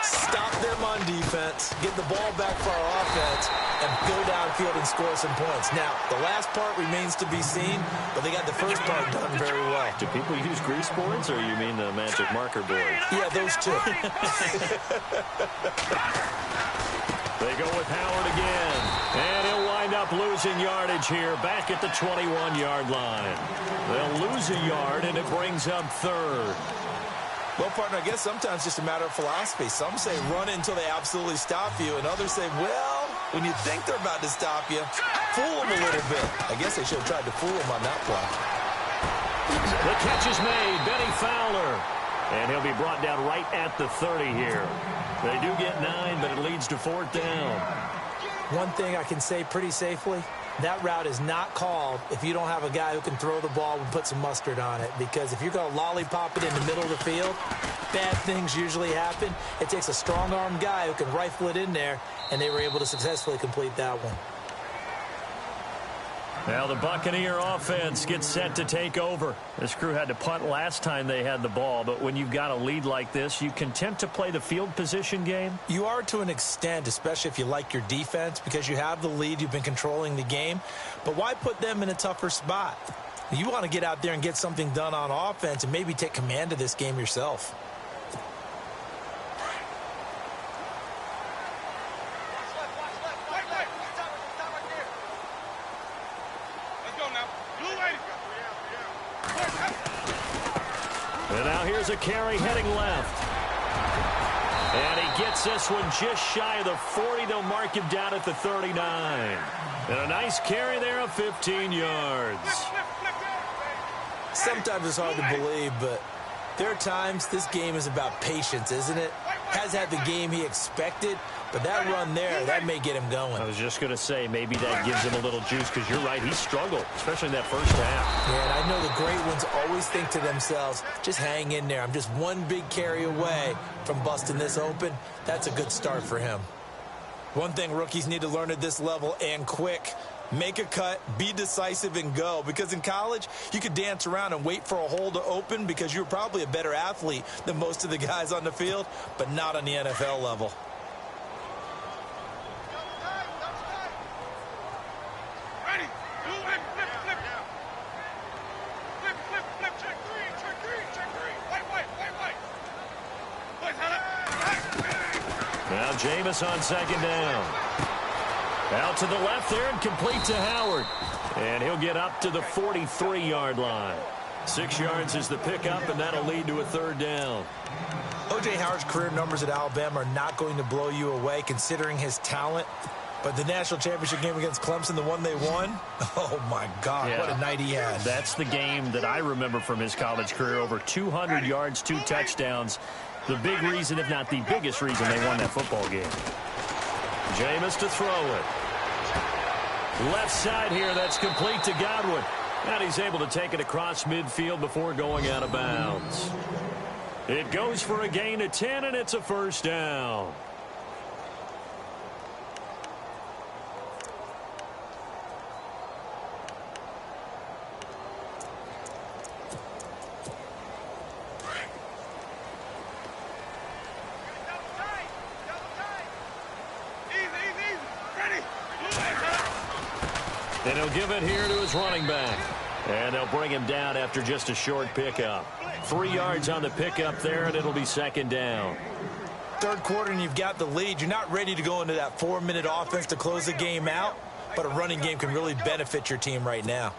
Stop them on defense, get the ball back for our offense, and go downfield and score some points. Now, the last part remains to be seen, but they got the first part done very well.
Do people use grease boards, or you mean the magic marker board?
Yeah, those two.
They go with Howard again, and he'll wind up losing yardage here back at the 21-yard line. They'll lose a yard, and it brings up 3rd.
Well, partner, I guess sometimes it's just a matter of philosophy. Some say run until they absolutely stop you, and others say, well, when you think they're about to stop you, fool them a little bit. I guess they should have tried to fool them on that play.
The catch is made. Benny Fowler. And he'll be brought down right at the 30 here. They do get 9, but it leads to 4th down.
One thing I can say pretty safely, That route is not called if you don't have a guy who can throw the ball and put some mustard on it. Because if you're going to lollipop it in the middle of the field, bad things usually happen. It takes a strong-armed guy who can rifle it in there, and they were able to successfully complete that one.
Now the Buccaneer offense gets set to take over. This crew had to punt last time they had the ball, but when you've got a lead like this, you content to play the field position game?
You are to an extent, especially if you like your defense, because you have the lead, you've been controlling the game. But why put them in a tougher spot? You want to get out there and get something done on offense and maybe take command of this game yourself.
And now here's a carry heading left. And he gets this one just shy of the 40. They'll mark him down at the 39. And a nice carry there of 15 yards.
Sometimes it's hard to believe, but there are times this game is about patience, isn't it? Has had the game he expected, but that run there, that may get him going.
I was just going to say, maybe that gives him a little juice, because you're right, he struggled, especially in that first half.
Yeah, and I know the great ones always think to themselves, just hang in there. I'm just one big carry away from busting this open. That's a good start for him. One thing rookies need to learn at this level, and quick, make a cut, be decisive, and go. Because in college, you could dance around and wait for a hole to open because you're probably a better athlete than most of the guys on the field, but not on the NFL level.
Now Jameis on second down. Out to the left there and complete to Howard. And he'll get up to the 43-yard line. 6 yards is the pickup, and that'll lead to a third down.
O.J. Howard's career numbers at Alabama are not going to blow you away considering his talent. But the national championship game against Clemson, the one they won, oh, my God, yeah. What a night he had.
That's the game that I remember from his college career. Over 200 yards, 2 touchdowns. The big reason, if not the biggest reason, they won that football game. Jameis to throw it. Left side here, that's complete to Godwin. And he's able to take it across midfield before going out of bounds. It goes for a gain of 10, and it's a first down. And he'll give it here to his running back. And they'll bring him down after just a short pickup. 3 yards on the pickup there, and it'll be second down.
Third quarter, and you've got the lead. You're not ready to go into that 4-minute offense to close the game out, but a running game can really benefit your team right now.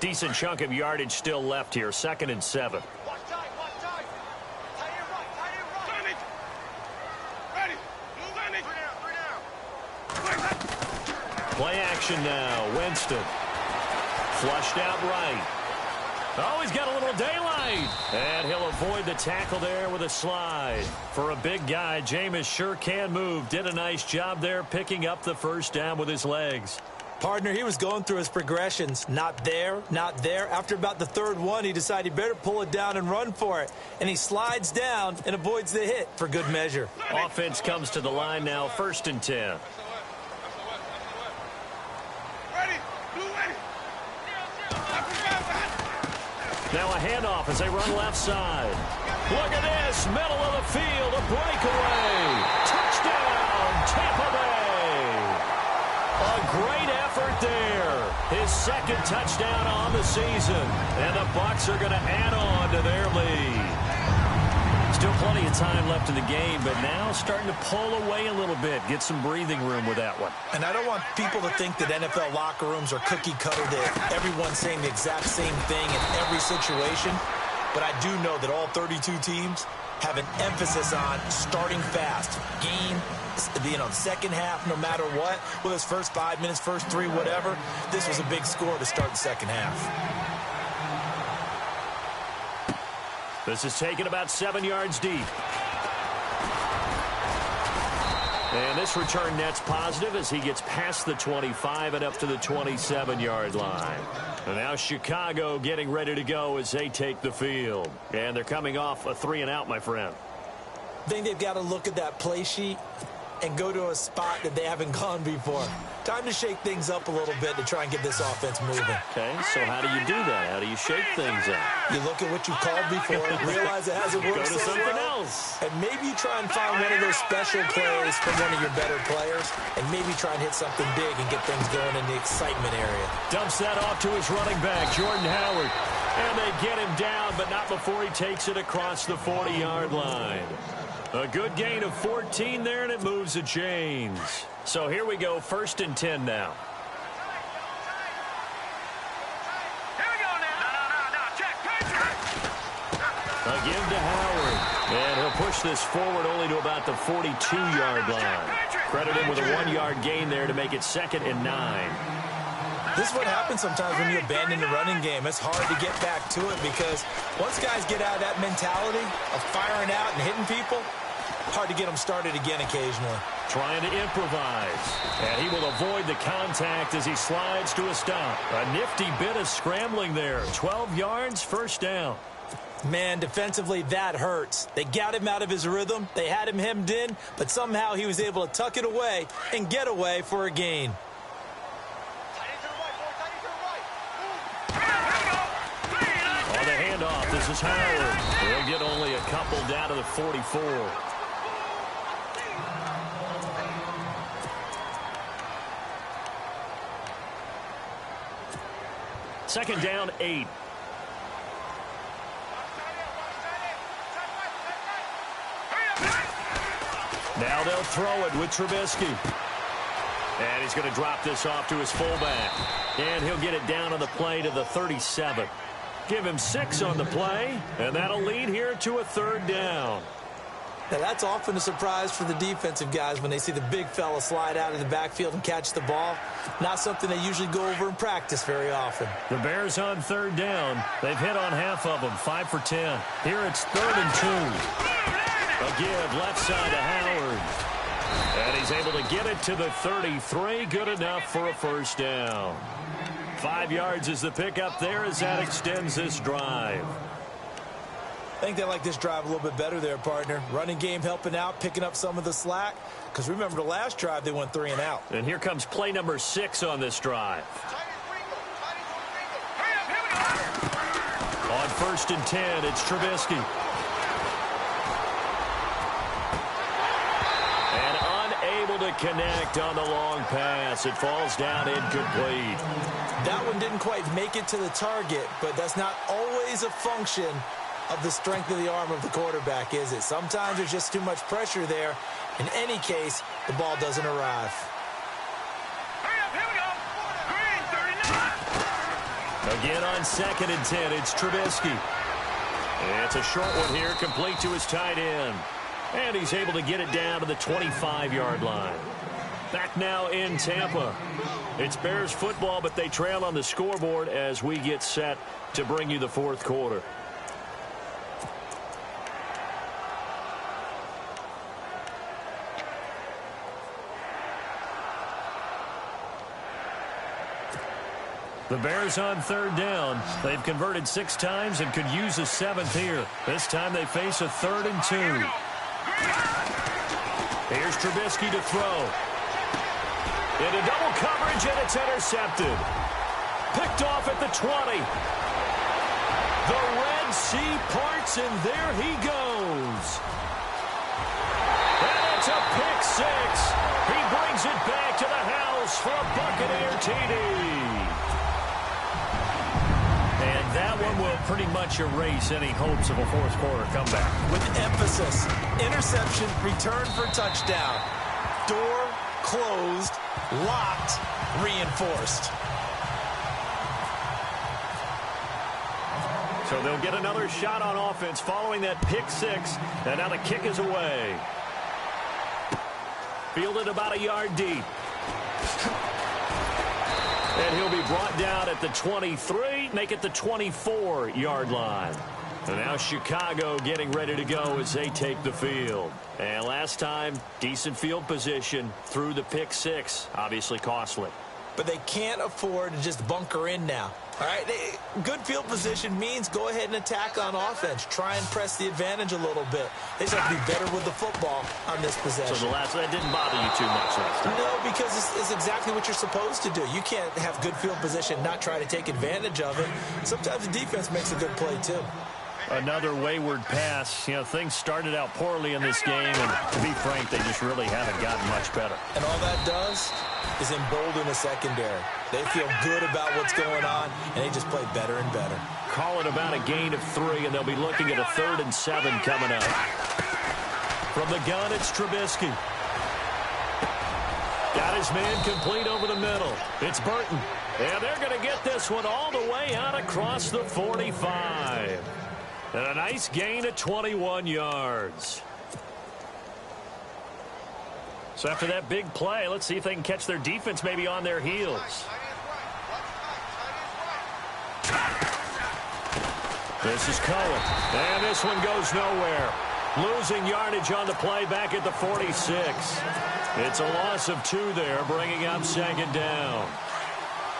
Decent chunk of yardage still left here. 2nd and 7. Play action now. Winston. Flushed out right. Oh, he's got a little daylight. And he'll avoid the tackle there with a slide. For a big guy, Jameis sure can move. Did a nice job there picking up the first down with his legs.
Partner, he was going through his progressions. Not there, not there. After about the third one, he decided he better pull it down and run for it. And he slides down and avoids the hit for good measure.
Offense comes to the line now, 1st and 10. Now a handoff as they run left side. Look at this, middle of the field, a breakaway. Touchdown, Tampa Bay. A great effort there. His 2nd touchdown on the season. And the Bucs are going to add on to their lead. Still plenty of time left in the game, but now starting to pull away a little bit. Get some breathing room with that one.
And I don't want people to think that NFL locker rooms are cookie cutter, that everyone's saying the exact same thing in every situation. But I do know that all 32 teams have an emphasis on starting fast. Game, second half, no matter what. Whether it's first 5 minutes, first 3, whatever. This was a big score to start the second half. This is taken about 7 yards deep.
And this return net's positive as he gets past the 25 and up to the 27-yard line. And now Chicago getting ready to go as they take the field. And they're coming off a 3-and-out, my friend.
I think they've got to look at that play sheet and go to a spot that they haven't gone before. Time to shake things up a little bit to try and get this offense moving.
Okay, so how do you do that? How do you shake things up?
You look at what you called before, realize it hasn't worked
Go to
so
something
well,
else.
and maybe you try and find one of those special plays from one of your better players, and maybe try and hit something big and get things going in the excitement area.
Dumps that off to his running back, Jordan Howard. And they get him down, but not before he takes it across the 40-yard line. A good gain of 14 there, and it moves the chains. So here we go, 1st and 10 now.
Here we go now. No. Check.
A give to Howard. And he'll push this forward only to about the 42-yard line. Credit him with a 1-yard gain there to make it 2nd and 9.
This is what happens sometimes when you abandon the running game. It's hard to get back to it because once guys get out of that mentality of firing out and hitting people, hard to get them started again occasionally.
Trying to improvise. And he will avoid the contact as he slides to a stop. A nifty bit of scrambling there. 12 yards, 1st down.
Man, defensively, that hurts. They got him out of his rhythm. They had him hemmed in, but somehow he was able to tuck it away and get away for a gain.
On the handoff, this is Howard. He'll get only a couple down to the 44. Second down, 8. Now they'll throw it with Trubisky. And he's going to drop this off to his fullback. And he'll get it down on the play to the 37. Give him 6 on the play, and that'll lead here to a 3rd down.
Now, that's often a surprise for the defensive guys when they see the big fella slide out of the backfield and catch the ball. Not something they usually go over in practice very often.
The Bears on 3rd down. They've hit on half of them, 5 for 10. Here it's 3rd and 2. A give left side to Howard. And he's able to get it to the 33. Good enough for a 1st down. 5 yards is the pickup there as that extends this drive.
I think they like this drive a little bit better there, partner. Running game helping out, picking up some of the slack. Because remember, the last drive, they went 3 and out.
And here comes play number 6 on this drive. On 1st and 10, it's Trubisky. And unable to connect on the long pass. It falls down incomplete.
That one didn't quite make it to the target, but that's not always a function of the strength of the arm of the quarterback, is it? Sometimes there's just too much pressure there. In any case, the ball doesn't arrive.
Again on 2nd and 10, it's Trubisky. It's a short one here, complete to his tight end. And he's able to get it down to the 25-yard line. Back now in Tampa. It's Bears football, but they trail on the scoreboard as we get set to bring you the 4th quarter. The Bears on 3rd down. They've converted 6 times and could use a 7th here. This time they face a 3rd and 2. Here's Trubisky to throw. Into double coverage, and it's intercepted. Picked off at the 20. The Red Sea parts, and there he goes. And it's a pick 6. He brings it back to the house for a Buccaneer TD. And that one will pretty much erase any hopes of a 4th quarter comeback.
With emphasis, interception, return for touchdown. Door closed, locked, reinforced.
So they'll get another shot on offense following that pick 6. And now the kick is away. Fielded about a yard deep. And he'll be brought down at the 23, make it the 24-yard line. And now Chicago getting ready to go as they take the field. And last time, decent field position through the pick six. Obviously costly.
But they can't afford to just bunker in now. All right, good field position means go ahead and attack on offense. Try and press the advantage a little bit. They just have to be better with the football on this possession.
So that didn't bother you too much last time?
No, because it's exactly what you're supposed to do. You can't have good field position, not try to take advantage of it. Sometimes the defense makes a good play, too.
Another wayward pass. You know, things started out poorly in this game, and to be frank, they just really haven't gotten much better.
And all that does is embolden the secondary. They feel good about what's going on, and they just play better and better.
Call it about a gain of 3, and they'll be looking at a 3rd and 7 coming up. From the gun, it's Trubisky. Got his man complete over the middle. It's Burton. And they're going to get this one all the way out across the 45. And a nice gain of 21 yards. So after that big play, let's see if they can catch their defense maybe on their heels. This is Cohen. And this one goes nowhere. Losing yardage on the play back at the 46. It's a loss of 2 there, bringing up 2nd down.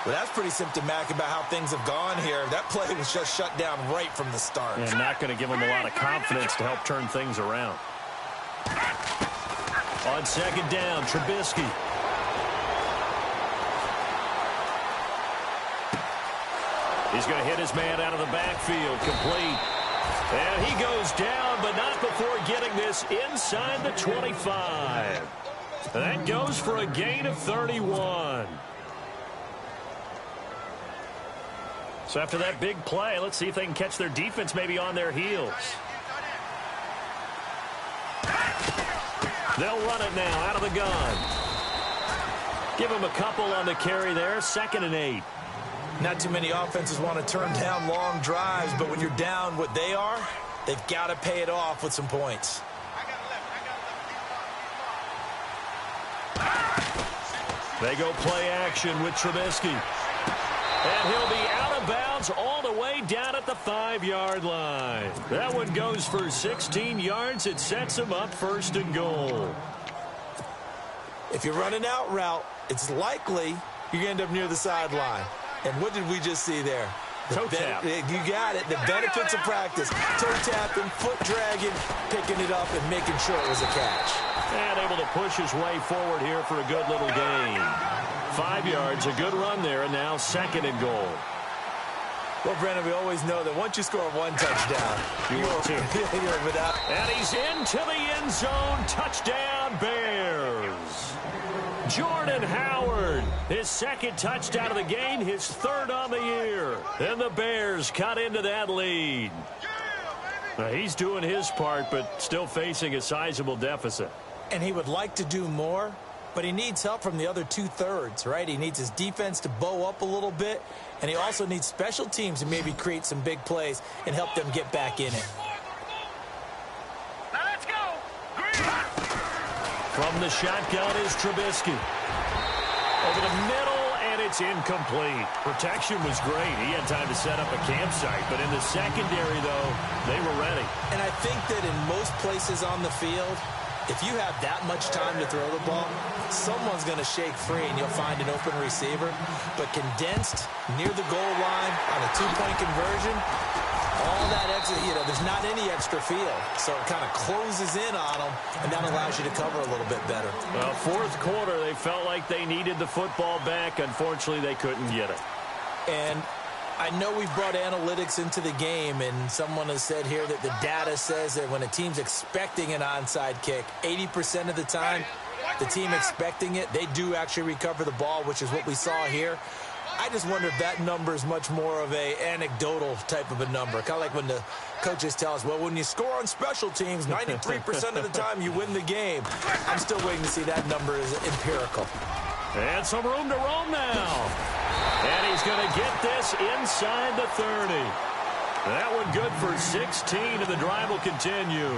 Well, that's pretty symptomatic about how things have gone here. That play was just shut down right from the start.
And not going to give them a lot of confidence to help turn things around. On 2nd down, Trubisky. He's going to hit his man out of the backfield, complete. And he goes down, but not before getting this inside the 25. That goes for a gain of 31. So after that big play, let's see if they can catch their defense maybe on their heels. They'll run it now out of the gun. Give them a couple on the carry there. 2nd and 8.
Not too many offenses want to turn down long drives, but when you're down what they are, they've got to pay it off with some points.
They go play action with Trubisky. And he'll be out of bounds all the way down at the 5-yard line. That one goes for 16 yards. It sets him up 1st and goal.
If you're running out route, it's likely you're going to end up near the sideline. And what did we just see there?
Toe tap.
You got it. The benefits of practice. Toe tapping, foot dragging, picking it up, and making sure it was a catch.
And able to push his way forward here for a good little gain. 5 yards, a good run there, and now 2nd and goal.
Well, Brandon, we always know that once you score 1 touchdown, you're without.
And he's into the end zone. Touchdown, Bears. Jordan Howard, his 2nd touchdown of the game, his 3rd on the year. And the Bears cut into that lead. Now, he's doing his part, but still facing a sizable deficit.
And he would like to do more, but he needs help from the other 2/3, right? He needs his defense to bow up a little bit, and he also needs special teams to maybe create some big plays and help them get back in it.
Now let's go.
From the shotgun is Trubisky. Over the middle, and it's incomplete. Protection was great. He had time to set up a campsite, but in the secondary, though, they were ready.
And I think that in most places on the field, if you have that much time to throw the ball, someone's going to shake free and you'll find an open receiver. But condensed near the goal line on a 2-point conversion, all that extra, there's not any extra field. So it kind of closes in on them, and that allows you to cover a little bit better.
Well, 4th quarter, they felt like they needed the football back. Unfortunately, they couldn't get it.
And I know we've brought analytics into the game, and someone has said here that the data says that when a team's expecting an onside kick, 80% of the time, the team expecting it, they do actually recover the ball, which is what we saw here. I just wonder if that number is much more of a anecdotal type of a number. Kind of like when the coaches tell us, well, when you score on special teams, 93% of the time you win the game. I'm still waiting to see that number is empirical.
And some room to roam now. And he's going to get this inside the 30. That one good for 16, and the drive will continue.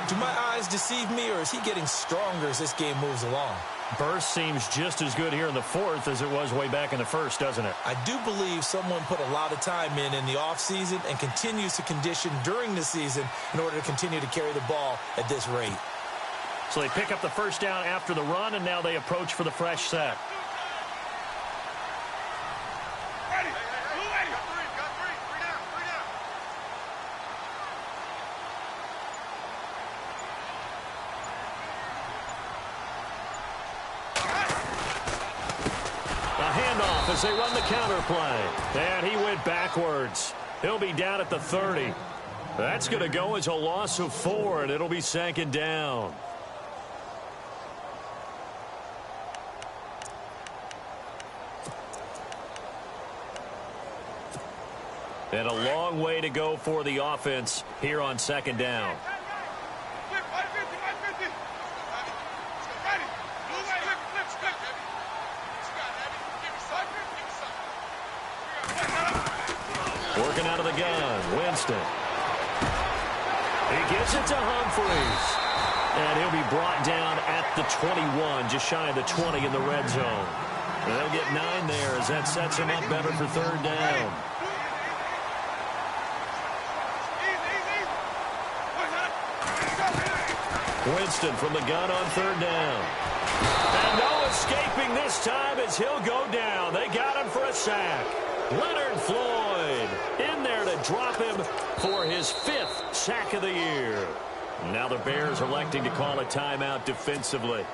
Do my eyes deceive me, or is he getting stronger as this game moves along?
Burst seems just as good here in the fourth as it was way back in the first, doesn't it?
I do believe someone put a lot of time in the offseason and continues to condition during the season in order to continue to carry the ball at this rate.
So they pick up the first down after the run, and now they approach for the fresh set. As they run the counter play. And he went backwards. He'll be down at the 30. That's going to go as a loss of 4, and it'll be second down. And a long way to go for the offense here on second down. Working out of the gun, Winston. He gives it to Humphries. And he'll be brought down at the 21, just shy of the 20 in the red zone. And they'll get 9 there as that sets him up better for third down. Winston from the gun on third down. And no escaping this time as he'll go down. They got him for a sack. Leonard Floyd in there to drop him for his 5th sack of the year. Now the Bears electing to call a timeout defensively.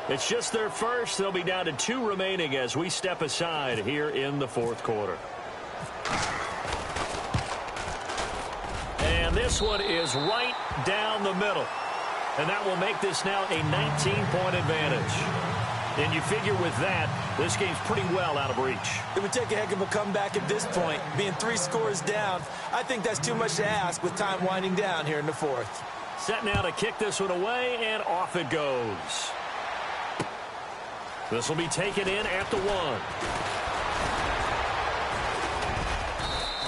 It's just their first. They'll be down to 2 remaining as we step aside here in the fourth quarter. And this one is right down the middle. And that will make this now a 19-point advantage. And you figure with that, this game's pretty well out of reach.
It would take a heck of a comeback at this point. Being 3 scores down, I think that's too much to ask with time winding down here in the fourth.
Set now to kick this one away, and off it goes. This will be taken in at the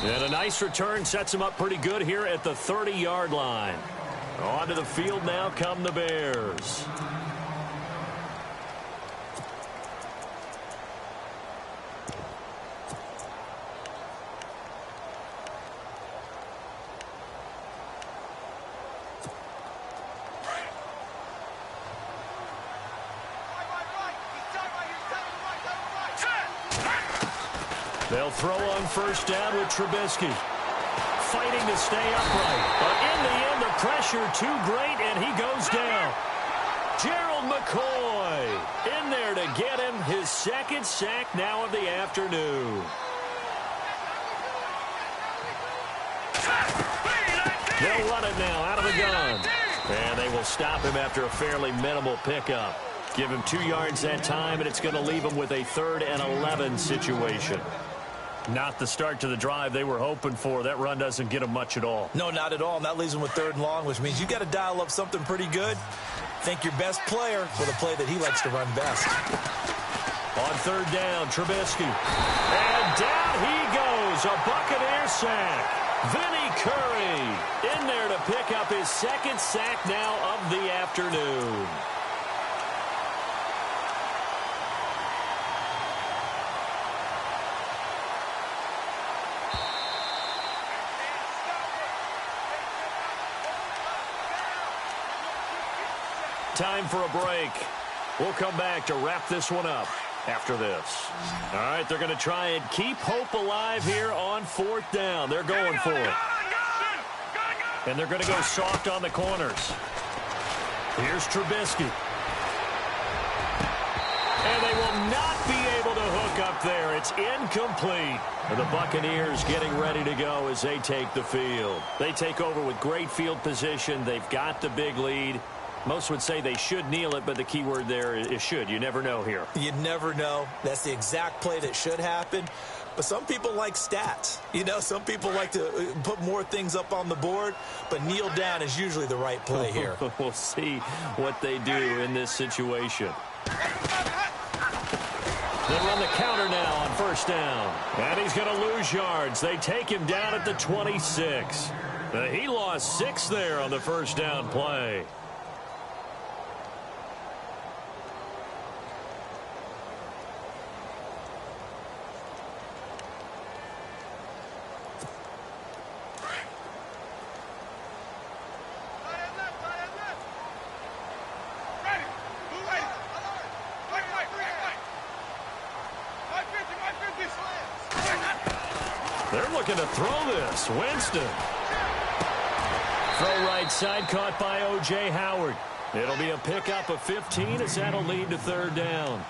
1. And a nice return sets him up pretty good here at the 30-yard line. Onto the field now come the Bears. They'll throw on first down with Trubisky. Fighting to stay upright. But in the end, the pressure too great, and he goes down. Gerald McCoy in there to get him his 2nd sack now of the afternoon. They'll run it now out of the gun. And they will stop him after a fairly minimal pickup. Give him 2 yards that time, and it's going to leave him with a 3rd and 11 situation. Not the start to the drive they were hoping for. That run doesn't get them much at all.
No, not at all. And that leaves them with 3rd and long, which means you got to dial up something pretty good. Think your best player with a play that he likes to run best.
On third down, Trubisky. And down he goes. A Buccaneer sack. Vinny Curry in there to pick up his 2nd sack now of the afternoon. Time for a break. We'll come back to wrap this one up after this. All right, they're going to try and keep hope alive here on 4th down. They're going for it. And they're going to go soft on the corners. Here's Trubisky. And they will not be able to hook up there. It's incomplete. And the Buccaneers getting ready to go as they take the field. They take over with great field position. They've got the big lead. Most would say they should kneel it, but the key word there is should. You never know here.
You never know. That's the exact play that should happen. But some people like stats. You know, some people like to put more things up on the board, but kneel down is usually the right play here.
We'll see what they do in this situation. They run the counter now on first down. And he's going to lose yards. They take him down at the 26. He lost 6 there on the first down play. They're looking to throw this. Winston. Throw right side caught by O.J. Howard. It'll be a pickup of 15 as that'll lead to third down.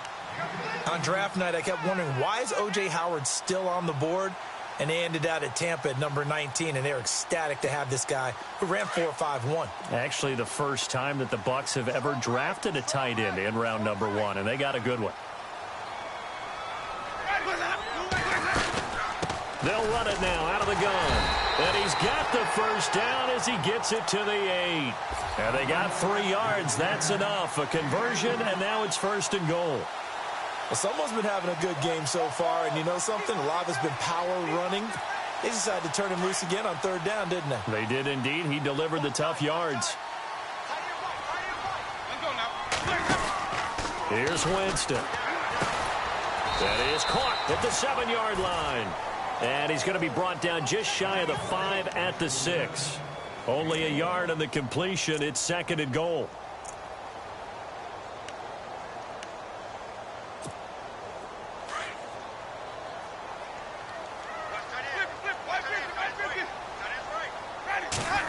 On draft night, I kept wondering, why is O.J. Howard still on the board? And they ended out at Tampa at number 19, and they're ecstatic to have this guy who ran 4.51.
Actually, the first time that the Bucs have ever drafted a tight end in round number 1, and they got a good one. They'll run it now out of the gun. And he's got the first down as he gets it to the 8. And they got 3 yards. That's enough. A conversion, and now it's first and goal.
Well, someone's been having a good game so far, and you know something? A lot has been power running. They decided to turn him loose again on third down, didn't they?
They did indeed. He delivered the tough yards. Here's Winston. That is caught at the 7-yard line. And he's going to be brought down just shy of the 5 at the 6. Only a yard on the completion. It's second and goal.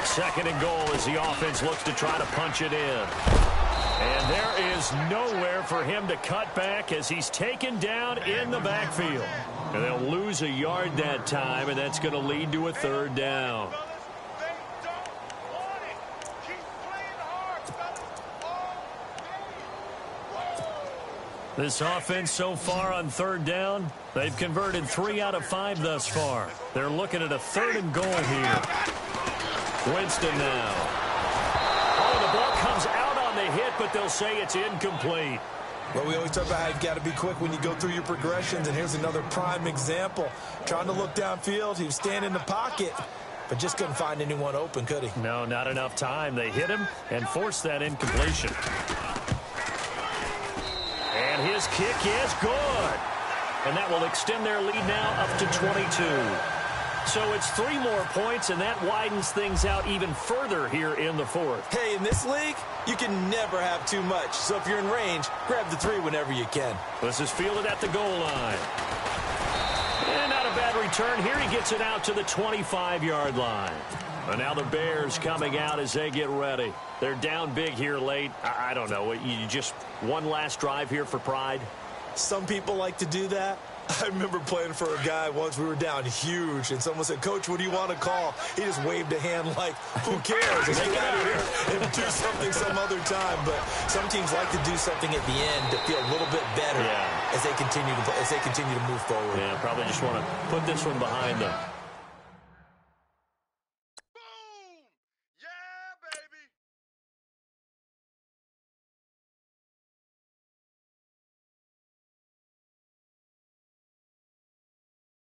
Second and goal as the offense looks to try to punch it in. And there is nowhere for him to cut back as he's taken down in the backfield. And they'll lose a yard that time, and that's going to lead to a third down. This offense so far on third down, they've converted 3 out of 5 thus far. They're looking at a third and goal here. Winston now. Oh, the ball comes out on the hit, but they'll say it's incomplete.
Well, we always talk about how you've got to be quick when you go through your progressions, and here's another prime example. Trying to look downfield, he was standing in the pocket, but just couldn't find anyone open, could he?
No, not enough time. They hit him and forced that incompletion. And his kick is good. And that will extend their lead now up to 22. So it's 3 more points, and that widens things out even further here in the 4th.
Hey, in this league, you can never have too much. So if you're in range, grab the 3 whenever you can.
This is fielded at the goal line. And not a bad return. Here he gets it out to the 25-yard line. And now the Bears coming out as they get ready. They're down big here late. I don't know. You just one last drive here for pride?
Some people like to do that. I remember playing for a guy once. We were down huge, and someone said, "Coach, what do you want to call?" He just waved a hand like, "Who cares? Let's get out of here and do something some other time." But some teams like to do something at the end to feel a little bit better as they continue to move forward.
Yeah, probably just want to put this one behind them.